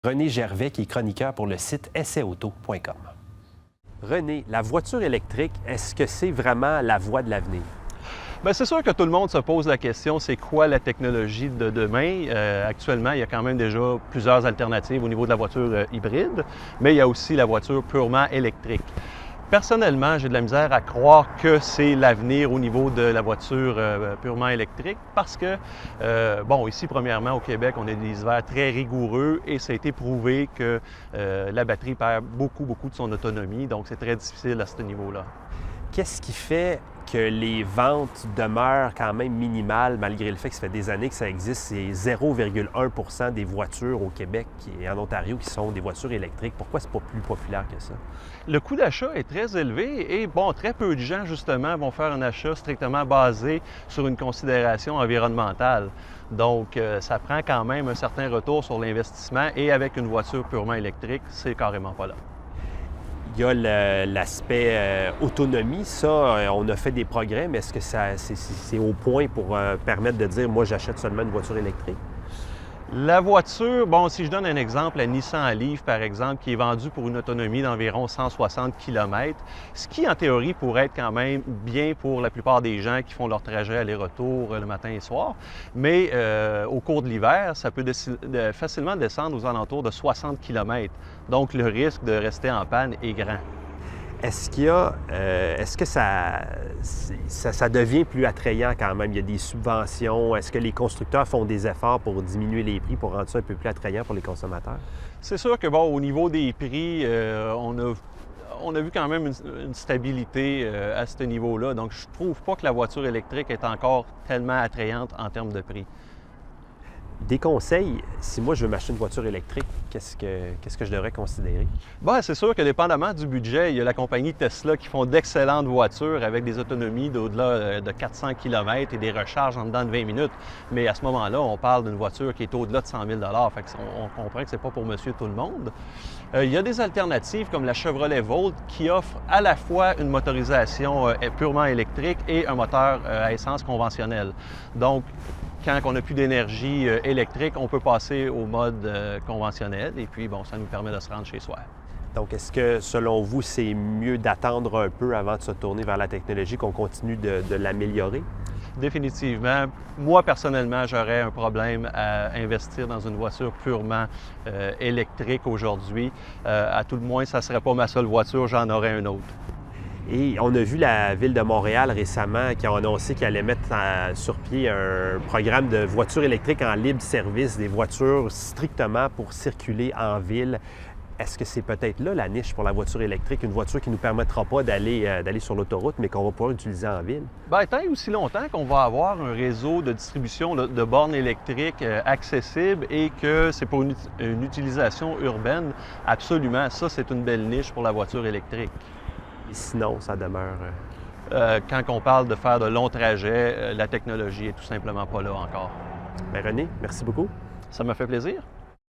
René Gervais, qui est chroniqueur pour le site essaiauto.com. René, la voiture électrique, est-ce que c'est vraiment la voie de l'avenir? Bien, c'est sûr que tout le monde se pose la question, c'est quoi la technologie de demain? Actuellement, il y a quand même déjà plusieurs alternatives au niveau de la voiture hybride, mais il y a aussi la voiture purement électrique. Personnellement, j'ai de la misère à croire que c'est l'avenir au niveau de la voiture purement électrique parce que, bon, ici, premièrement, au Québec, on a des hivers très rigoureux et ça a été prouvé que la batterie perd beaucoup de son autonomie, donc c'est très difficile à ce niveau-là. Qu'est-ce qui fait que les ventes demeurent quand même minimales, malgré le fait que ça fait des années que ça existe? C'est 0,1 % des voitures au Québec et en Ontario qui sont des voitures électriques. Pourquoi c'est pas plus populaire que ça? Le coût d'achat est très élevé et, bon, très peu de gens, justement, vont faire un achat strictement basé sur une considération environnementale. Donc, ça prend quand même un certain retour sur l'investissement et avec une voiture purement électrique, c'est carrément pas là. Il y a l'aspect autonomie, ça, on a fait des progrès, mais est-ce que c'est au point pour permettre de dire, moi, j'achète seulement une voiture électrique? La voiture, bon, si je donne un exemple, la Nissan Leaf, par exemple, qui est vendue pour une autonomie d'environ 160 km, ce qui, en théorie, pourrait être quand même bien pour la plupart des gens qui font leur trajet aller-retour le matin et soir, mais au cours de l'hiver, ça peut facilement descendre aux alentours de 60 km. Donc, le risque de rester en panne est grand. Est-ce que ça devient plus attrayant quand même? Il y a des subventions. Est-ce que les constructeurs font des efforts pour diminuer les prix, pour rendre ça un peu plus attrayant pour les consommateurs? C'est sûr que, bon, au niveau des prix, on a vu quand même une stabilité à ce niveau-là. Donc, je trouve pas que la voiture électrique est encore tellement attrayante en termes de prix. Des conseils, si moi je veux m'acheter une voiture électrique, qu'est-ce que je devrais considérer? Bien, c'est sûr que dépendamment du budget, il y a la compagnie Tesla qui font d'excellentes voitures avec des autonomies d'au-delà de 400 km et des recharges en dedans de 20 minutes. Mais à ce moment-là, on parle d'une voiture qui est au-delà de 100 000 fait on comprend que c'est pas pour monsieur tout le monde. Il y a des alternatives comme la Chevrolet Volt qui offre à la fois une motorisation purement électrique et un moteur à essence conventionnel. Donc, quand on n'a plus d'énergie électrique, on peut passer au mode conventionnel et puis, bon, ça nous permet de se rendre chez soi. Donc, est-ce que, selon vous, c'est mieux d'attendre un peu avant de se tourner vers la technologie, qu'on continue de l'améliorer? Définitivement. Moi, personnellement, j'aurais un problème à investir dans une voiture purement électrique aujourd'hui. À tout le moins, ça ne serait pas ma seule voiture, j'en aurais une autre. Et on a vu la Ville de Montréal récemment qui a annoncé qu'elle allait mettre sur pied un programme de voitures électriques en libre service, des voitures strictement pour circuler en ville. Est-ce que c'est peut-être là la niche pour la voiture électrique, une voiture qui ne nous permettra pas d'aller sur l'autoroute, mais qu'on va pouvoir utiliser en ville? Bien, tant et aussi longtemps qu'on va avoir un réseau de distribution de bornes électriques accessible et que c'est pour une utilisation urbaine, absolument, ça, c'est une belle niche pour la voiture électrique. Et sinon, ça demeure... Quand on parle de faire de longs trajets, la technologie est tout simplement pas là encore. Bien, René, merci beaucoup. Ça m'a fait plaisir.